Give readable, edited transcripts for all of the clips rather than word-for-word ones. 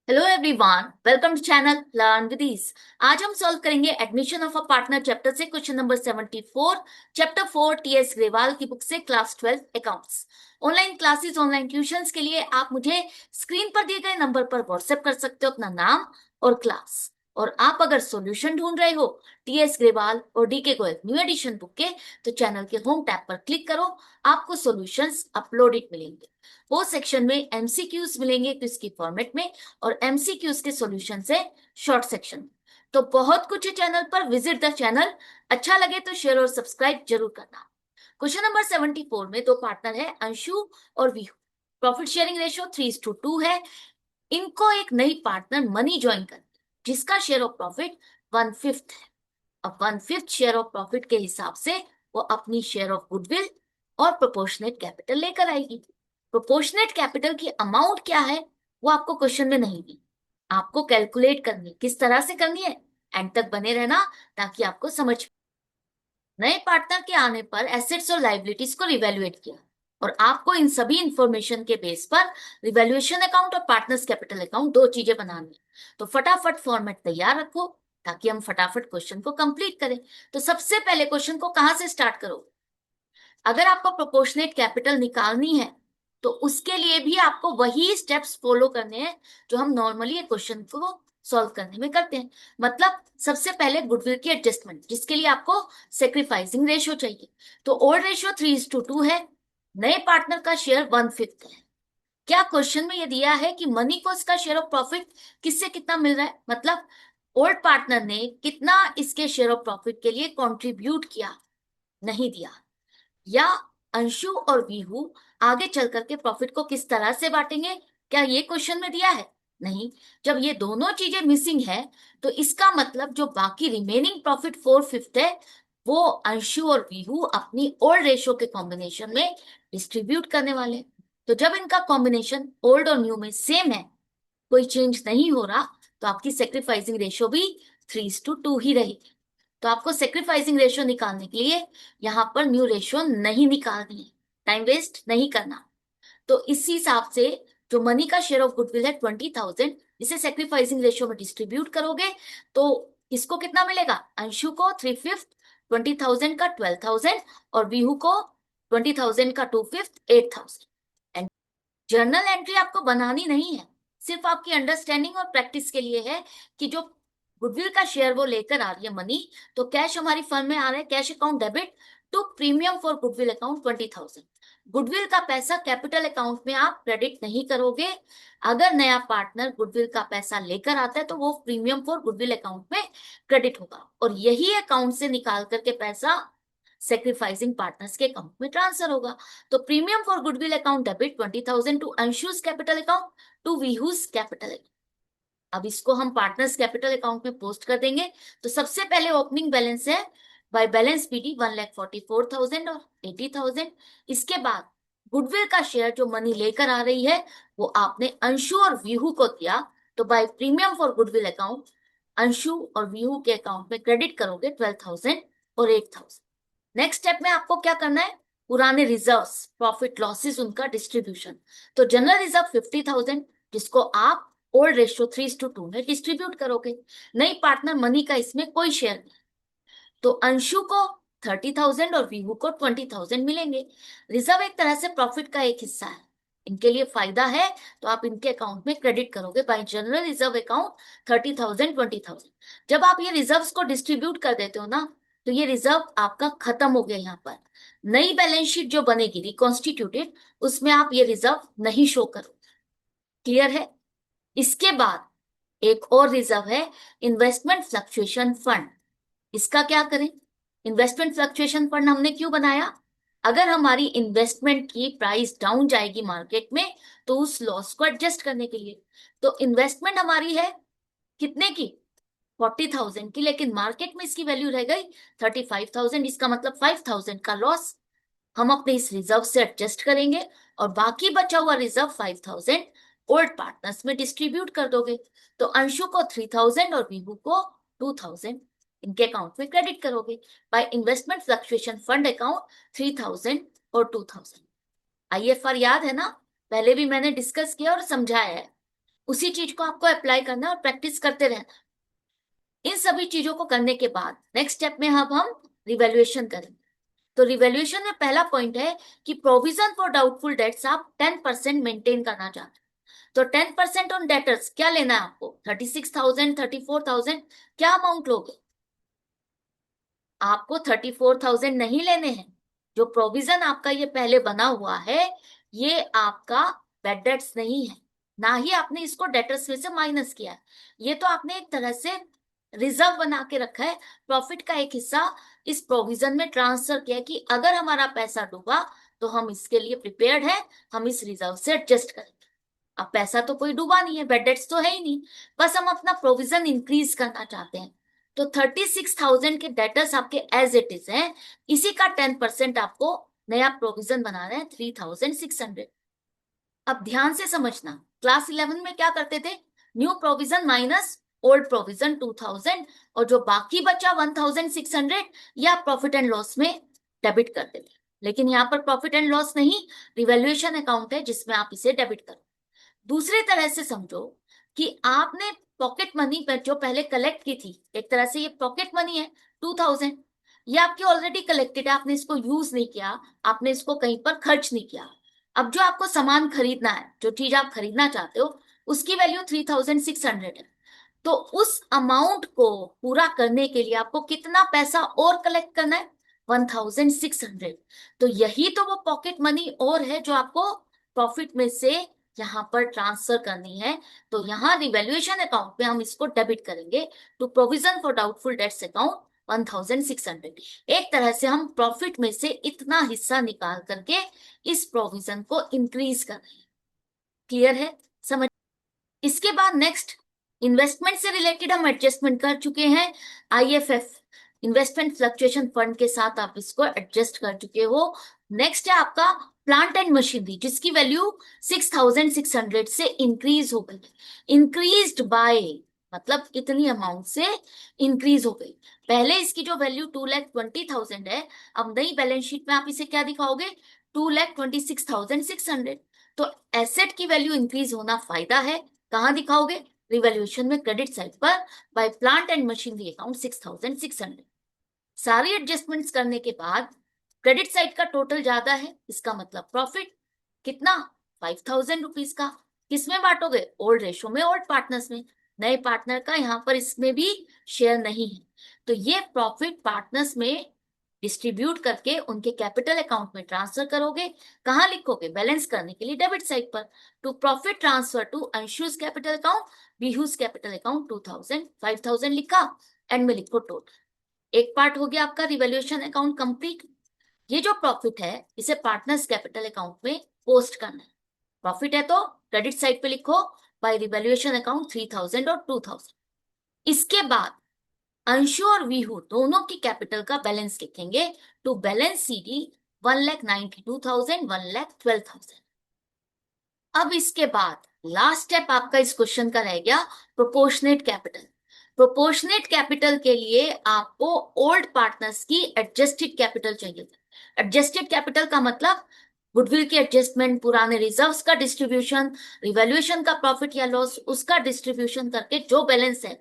Hello everyone, welcome to channel learn with ease. आज हम solve करेंगे admission of a partner chapter से question number 74, chapter 4 TS Grewal की book से class 12 accounts. Online classes, online tuitions के लिए आप मुझे स्क्रीन पर दिए गए नंबर पर व्हाट्सएप कर सकते हो अपना नाम और क्लास। और आप अगर सॉल्यूशन ढूंढ रहे हो टीएस ग्रेवाल और DK Goyal new edition book के, तो चैनल के होम टैब पर क्लिक करो, आपको सॉल्यूशंस अपलोडेड मिलेंगे। वो सेक्शन में एमसीक्यूज मिलेंगे क्विज की फॉर्मेट में, और एमसीक्यूज के सॉल्यूशन से शॉर्ट सेक्शन। तो बहुत कुछ है चैनल पर, विजिट द चैनल। अच्छा लगे तो शेयर और सब्सक्राइब जरूर करना। क्वेश्चन नंबर 74 में दो पार्टनर है, अंशु और विहू। प्रॉफिट शेयरिंग रेशियो 3:2 है। इनको एक नई पार्टनर मनी ज्वाइन कर, जिसका शेयर ऑफ प्रॉफिट 1/5 है। अब 1/5 शेयर ऑफ प्रॉफिट के हिसाब से वो अपनी शेयर ऑफ गुडविल और प्रोपोर्शनेट कैपिटल लेकर आएगी। प्रोपोर्शनेट कैपिटल की अमाउंट क्या है वो आपको क्वेश्चन में नहीं दी, आपको कैलकुलेट करनी। किस तरह से करनी है, एंड तक बने रहना ताकि आपको समझ। नए पार्टनर के आने पर एसेट्स और लाइबिलिटीज को रिवैल्यूएट किया, और आपको इन सभी इंफॉर्मेशन के बेस पर रिवैल्यूएशन अकाउंट और पार्टनर्स कैपिटल अकाउंट दो चीजें बनानी है। तो फटाफट फॉर्मेट तैयार रखो ताकि हम फटाफट क्वेश्चन को कंप्लीट करें। तो सबसे पहले क्वेश्चन को कहां से स्टार्ट करो। अगर आपको प्रोपोर्शनेट कैपिटल निकालनी है तो उसके लिए भी आपको वही स्टेप्स फॉलो करने हैं जो हम नॉर्मली क्वेश्चन को सॉल्व करने में करते हैं। मतलब सबसे पहले गुडविल की एडजस्टमेंट, जिसके लिए आपको सेक्रीफाइसिंग रेशियो चाहिए। तो ओल्ड रेशियो 3:2 है। नए पार्टनर का शेयर 1/5 है। क्या क्वेश्चन में ये दिया है कि मनी को इसका शेयर ऑफ प्रॉफिट किससे कितना मिल रहा है, मतलब ओल्ड पार्टनर ने कितना इसके शेयर ऑफ प्रॉफिट के लिए कंट्रीब्यूट किया, नहीं दिया। या अंशु और वीहू आगे चल करके प्रॉफिट को किस तरह से बांटेंगे, क्या ये क्वेश्चन में दिया है? नहीं। जब ये दोनों चीजें मिसिंग है तो इसका मतलब जो बाकी रिमेनिंग प्रॉफिट 4/5 है वो अंशु और वीहू अपनी ओल्ड रेशियो के कॉम्बिनेशन में डिस्ट्रीब्यूट करने वाले हैं। तो जब इनका कॉम्बिनेशन ओल्ड और न्यू में सेम है, कोई चेंज नहीं हो रहा, तो आपकी सेक्रीफाइसिंग रेशियो भी 3:2 ही रहेगी। तो आपको सेक्रीफाइसिंग रेशियो निकालने के लिए यहां पर न्यू रेशियो नहीं निकालनी है, टाइम वेस्ट नहीं करना। तो इसी हिसाब से जो मनी का शेयर ऑफ गुडविल है 20,000, इसे सेक्रीफाइसिंग रेशियो में डिस्ट्रीब्यूट करोगे तो इसको कितना मिलेगा? अंशु को 3/5, 20,000 का 12,000, और विहू को 20,000 का 2/5, 8,000। एंड जर्नल एंट्री आपको बनानी नहीं है, सिर्फ आपकी अंडरस्टैंडिंग और प्रैक्टिस के लिए है कि जो गुडविल का शेयर वो लेकर आ रही है मनी, तो कैश हमारी फर्म में आ रहा है, cash account debit to premium for goodwill account 20,000। Goodwill का पैसा कैपिटल अकाउंट में आप क्रेडिट नहीं करोगे। अगर नया पार्टनर गुडविल का पैसा लेकर आता है तो वो प्रीमियम फॉर गुडविल अकाउंट में क्रेडिट होगा, और यही अकाउंट से निकाल करके पैसा सेक्रीफाइसिंग पार्टनर्स के अकाउंट में ट्रांसफर होगा। तो premium for goodwill account debit 20,000 to Anshu's capital account to Vihu's capital account. अब इसको हम पार्टनर्स कैपिटल अकाउंट में पोस्ट कर देंगे। तो सबसे पहले ओपनिंग बैलेंस है बाय बैलेंस पीडी 1,44,000 और 80,000। इसके बाद गुडविल का शेयर जो मनी लेकर आ रही है वो आपने अंशु और वीहू को दिया, तो by premium for goodwill account Anshu और वीहू के अकाउंट में क्रेडिट करोगे 12,000 और 8,000। नेक्स्ट स्टेप में आपको क्या करना है, पुराने रिजर्व्स, प्रॉफिट लॉसेस, उनका डिस्ट्रीब्यूशन। तो जनरल रिजर्व 50,000, जिसको आप ओल्ड रेशियो 3:2 में डिस्ट्रीब्यूट करोगे। नई पार्टनर मनी का इसमें कोई शेयर नहीं, तो अंशु को 30,000 और वीहू को 20,000 मिलेंगे। रिजर्व एक तरह से प्रॉफिट का एक हिस्सा है, इनके लिए फायदा है, तो आप इनके अकाउंट में क्रेडिट करोगे बाय जनरल रिजर्व अकाउंट 30,000, 20,000। जब आप ये रिजर्व्स को डिस्ट्रीब्यूट कर देते हो ना, तो ये रिजर्व आपका खत्म हो गया। यहाँ पर नई बैलेंस शीट जो बनेगी रिकॉन्स्टिट्यूटेड, उसमें आप ये रिजर्व नहीं शो करोगे। क्लियर है? इसके बाद एक और रिजर्व है, इन्वेस्टमेंट फ्लक्चुएशन फंड। इसका क्या करें? इन्वेस्टमेंट फ्लक्चुएशन फंड हमने क्यों बनाया? अगर हमारी इन्वेस्टमेंट की प्राइस डाउन जाएगी मार्केट में, तो उस लॉस को एडजस्ट करने के लिए। तो इन्वेस्टमेंट हमारी है कितने की? 40,000 की, लेकिन मार्केट में इसकी वैल्यू रह गई 35,000। इसका मतलब 5,000 का लॉस हम अपने इस रिजर्व से एडजस्ट करेंगे, और बाकी बचा हुआ रिजर्व 5,000 ओल्ड पार्टनर्स में डिस्ट्रीब्यूट कर दोगे। तो अंशु को 3,000 और विभू को 2,000 इनके अकाउंट में क्रेडिट करोगे by investment fluctuation fund account 3,000 और 2,000। आईएफआर याद है ना, पहले भी मैंने डिस्कस किया और समझाया है। उसी चीज को आपको अप्लाई करना है और प्रैक्टिस करते रहना। इन सभी चीजों को करने के बाद नेक्स्ट स्टेप में अब हम रिवैल्यूएशन करेंगे। तो रिवैल्यूएशन में पहला पॉइंट है कि प्रोविजन फॉर डाउटफुल डेट्स आप 10% मेंटेन करना चाहते हैं। तो 10% ऑन डेटर्स क्या लेना है आपको? 36,000, 34,000, क्या अमाउंट लोगे? आपको 34,000 नहीं लेने हैं। जो प्रोविजन आपका ये पहले बना हुआ है, ये आपका बैड डेट्स नहीं है, ना ही आपने इसको डेटर्स में से माइनस किया है। ये तो आपने एक तरह से रिजर्व बना के रखा है, प्रॉफिट का एक हिस्सा इस प्रोविजन में ट्रांसफर किया कि अगर हमारा पैसा डूबा तो हम इसके लिए प्रिपेयर्ड है, हम इस रिजर्व से एडजस्ट करेंगे। अब पैसा तो कोई डूबा नहीं है, बैड डेट्स तो है ही नहीं, बस हम अपना प्रोविजन इंक्रीज करना चाहते हैं। तो 36,000 के डेटर्स आपके एज इट इज हैं, इसी का 10% आपको नया प्रोविजन बना रहे हैं 3,600। अब ध्यान से समझना, क्लास 11 में क्या करते थे? New provision minus old provision 2,000, और जो बाकी बचा 1,600 या प्रॉफिट एंड लॉस में डेबिट करते थे। लेकिन यहाँ पर प्रॉफिट एंड लॉस नहीं, रिवैल्यूएशन अकाउंट है जिसमें आप इसे डेबिट करो। दूसरी तरह से समझो कि आपने पॉकेट मनी पर जो पहले कलेक्ट की थी, एक तरह से ये पॉकेट मनी है 2,000, ये आपकी ऑलरेडी कलेक्टेड है, आपने इसको यूज नहीं किया, आपने इसको कहीं पर खर्च नहीं किया। अब जो आपको सामान खरीदना है, जो चीज आप खरीदना चाहते हो, उसकी वैल्यू 3,600 है। तो उस अमाउंट को पूरा करने के लिए आपको कितना पैसा और कलेक्ट करना है? 1,600। तो यही तो वो पॉकेट मनी और है जो आपको प्रॉफिट में से यहाँ पर ट्रांसफर करनी है। तो यहाँ रिवैल्यूएशन अकाउंट में हम इसको डेबिट करेंगे to provision for doubtful debts account 1,600। एक तरह से हम प्रॉफिट में से इतना हिस्सा निकाल करके इस प्रोविजन को इंक्रीज कर रहे हैं। क्लियर है? समझ? इसके बाद नेक्स्ट इन्वेस्टमेंट से रिलेटेड हम एडजस्टमेंट कर चुके हैं। आईएफएफ, इन्वेस्टमेंट फ्लक्चुएशन फंड के साथ आप इसको एडजस्ट कर चुके हो। नेक्स्ट है आपका प्लांट एंड मशीनरी, जिसकी वैल्यू 6,600 से इंक्रीज हो गई। इंक्रीज्ड बाय मतलब कितनी अमाउंट से इंक्रीज हो गई? पहले इसकी जो वैल्यू 2,20,000 है, अब नई बैलेंस शीट में आप इसे क्या दिखाओगे? 2,26,600। तो एसेट की वैल्यू इंक्रीज होना फायदा है, कहां दिखाओगे? रिवैल्यूएशन में क्रेडिट साइड पर by plant and machinery account 6,600। सारी एडजस्टमेंट्स करने के बाद क्रेडिट साइड का टोटल ज्यादा है, इसका मतलब प्रॉफिट कितना? 5,000 रुपीज का। किसमें बांटोगे? ओल्ड रेशो में, ओल्ड पार्टनर्स में। नए पार्टनर का यहाँ पर इसमें भी शेयर नहीं है, तो ये प्रॉफिट पार्टनर्स में डिस्ट्रीब्यूट करके उनके कैपिटल अकाउंट में ट्रांसफर करोगे। कहाँ लिखोगे? बैलेंस करने के लिए डेबिट साइड पर, to profit transfer to Anshu's capital account, बीहूज कैपिटल अकाउंट 2,000, 5,000 लिखा, एंड में लिखो टोटल। एक पार्ट हो गया आपका रिवैल्यूएशन अकाउंट कंप्लीट। ये जो प्रॉफिट है इसे पार्टनर्स कैपिटल अकाउंट में पोस्ट करना है। प्रॉफिट है तो क्रेडिट साइड पे लिखो बाय रिवैल्यूएशन अकाउंट 3,000 और 2,000। इसके बाद अंशु और वीहू दोनों की कैपिटल का बैलेंस लिखेंगे टू बैलेंस सीडी 1,92,000, 1,12,000। अब इसके बाद लास्ट स्टेप आपका इस क्वेश्चन का रह गया प्रोपोर्शनेट कैपिटल। प्रोपोर्शनेट कैपिटल के लिए आपको ओल्ड पार्टनर्स की एडजस्टेड कैपिटल चाहिए। एडजस्टेड कैपिटल का मतलब गुडविल की एडजस्टमेंट, पुराने रिजर्व्स का डिस्ट्रीब्यूशन, रिवैल्यूएशन का प्रॉफिट या लॉस उसका डिस्ट्रीब्यूशन करके जो बैलेंस है,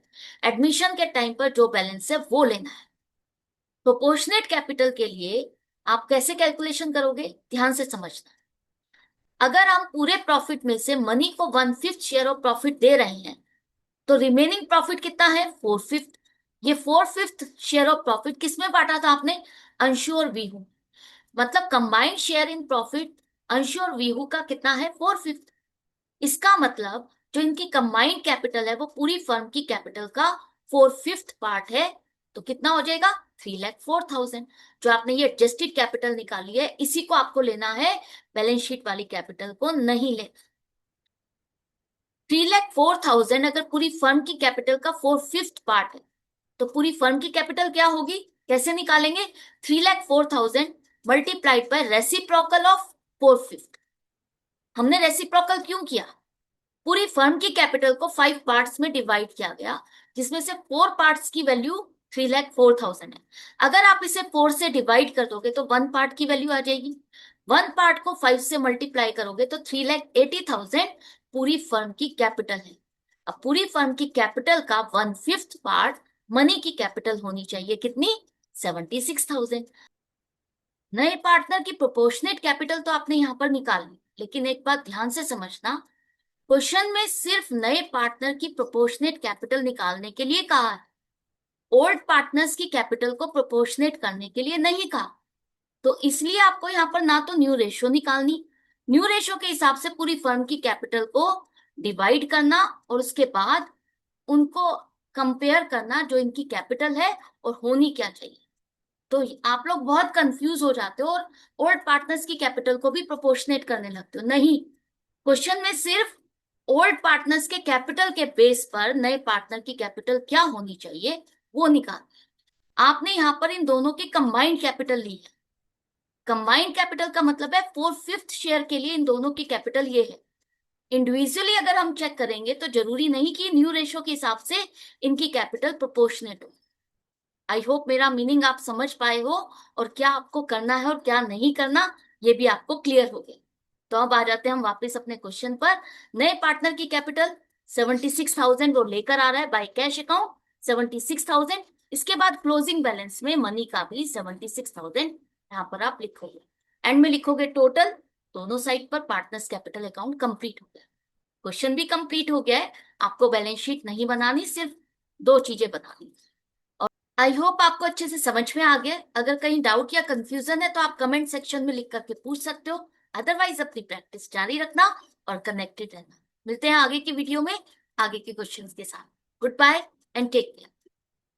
एडमिशन के टाइम पर जो बैलेंस है वो लेना है। प्रोपोर्शनेट कैपिटल के लिए आप कैसे कैलकुलेशन करोगे? ध्यान से समझना। अगर हम पूरे प्रॉफिट में से मनी को 1/5 शेयर ऑफ प्रॉफिट दे रहे हैं, तो रिमेनिंग प्रॉफिट कितना है? 4/5। ये 4/5 शेयर ऑफ प्रॉफिट किसमें बांटा था आपने? अंशु और वीहू। मतलब combined share in profit Anshu और वीहू का कितना है? 4/5। इसका मतलब जो इनकी कंबाइंड कैपिटल है वो पूरी फर्म की कैपिटल का 4/5 पार्ट है। तो कितना हो जाएगा? 3,04,000। जो आपने ये एडजस्टेड कैपिटल निकाली है, इसी को आपको लेना है, बैलेंस शीट वाली कैपिटल को नहीं लेना। 3,04,000 अगर पूरी फर्म की कैपिटल का 4/5 पार्ट है, तो पूरी फर्म की कैपिटल क्या होगी? कैसे निकालेंगे? 3,04,000 मल्टीप्लाइड बाय रेसिप्रोकल ऑफ 4/5। हमने रेसिप्रोकल क्यों किया? पूरी फर्म की कैपिटल को 5 पार्ट्स में डिवाइड किया गया, जिसमें से 4 पार्ट्स की वैल्यू 3,04,000 है। अगर आप इसे 4 से डिवाइड कर दोगे तो 1 पार्ट की वैल्यू आ जाएगी। 1 पार्ट को 5 से मल्टीप्लाई करोगे तो 3,80,000 पूरी फर्म की कैपिटल है। अब पूरी फर्म की कैपिटल का 1/5 पार्ट मनी की कैपिटल होनी चाहिए, कितनी? 76,000। नए पार्टनर की प्रोपोर्शनेट कैपिटल तो आपने यहां पर निकाल ली, लेकिन एक बात ध्यान से समझना, क्वेश्चन में सिर्फ नए पार्टनर की प्रोपोर्शनेट कैपिटल निकालने के लिए कहा है, ओल्ड पार्टनर्स की कैपिटल को प्रोपोर्शनेट करने के लिए नहीं कहा। तो इसलिए आपको यहाँ पर ना तो न्यू रेशियो निकालनी, न्यू रेशियो के हिसाब से पूरी फर्म की कैपिटल को डिवाइड करना और उसके बाद उनको कंपेयर करना जो इनकी कैपिटल है और होनी क्या चाहिए। तो आप लोग बहुत कंफ्यूज हो जाते हो और ओल्ड पार्टनर्स की कैपिटल को भी प्रोपोर्शनेट करने लगते हो। नहीं, क्वेश्चन में सिर्फ ओल्ड पार्टनर्स के कैपिटल के बेस पर नए पार्टनर की कैपिटल क्या होनी चाहिए वो निकाल। आपने यहां पर इन दोनों की कंबाइंड कैपिटल ली है। कंबाइंड कैपिटल का मतलब है 4/5 शेयर के लिए इन दोनों की कैपिटल ये है। इंडिविजुअली अगर हम चेक करेंगे तो जरूरी नहीं कि न्यू रेशियो के हिसाब से इनकी कैपिटल प्रोपोर्शनेट हो। आई होप मेरा मीनिंग आप समझ पाए हो और क्या आपको करना है और क्या नहीं करना ये भी आपको क्लियर हो गया। तो अब आ जाते हैं हम वापस अपने क्वेश्चन पर। नए पार्टनर की कैपिटल 76,000 वो लेकर आ रहा है बाय कैश अकाउंट 76,000। इसके बाद क्लोजिंग बैलेंस में मनी का भी 76,000 यहाँ पर आप लिखोगे, एंड में लिखोगे टोटल। दोनों साइड पर पार्टनर्स कैपिटल अकाउंट कंप्लीट हो गया, क्वेश्चन भी कंप्लीट हो गया है। आपको बैलेंस शीट नहीं बनानी, सिर्फ दो चीजें बनानी। आई होप आपको अच्छे से समझ में आ गया। अगर कहीं डाउट या कंफ्यूजन है तो आप कमेंट सेक्शन में लिख करके पूछ सकते हो। अदरवाइज अपनी प्रैक्टिस जारी रखना और कनेक्टेड रहना। मिलते हैं आगे की वीडियो में आगे के क्वेश्चंस के साथ। Goodbye and take care.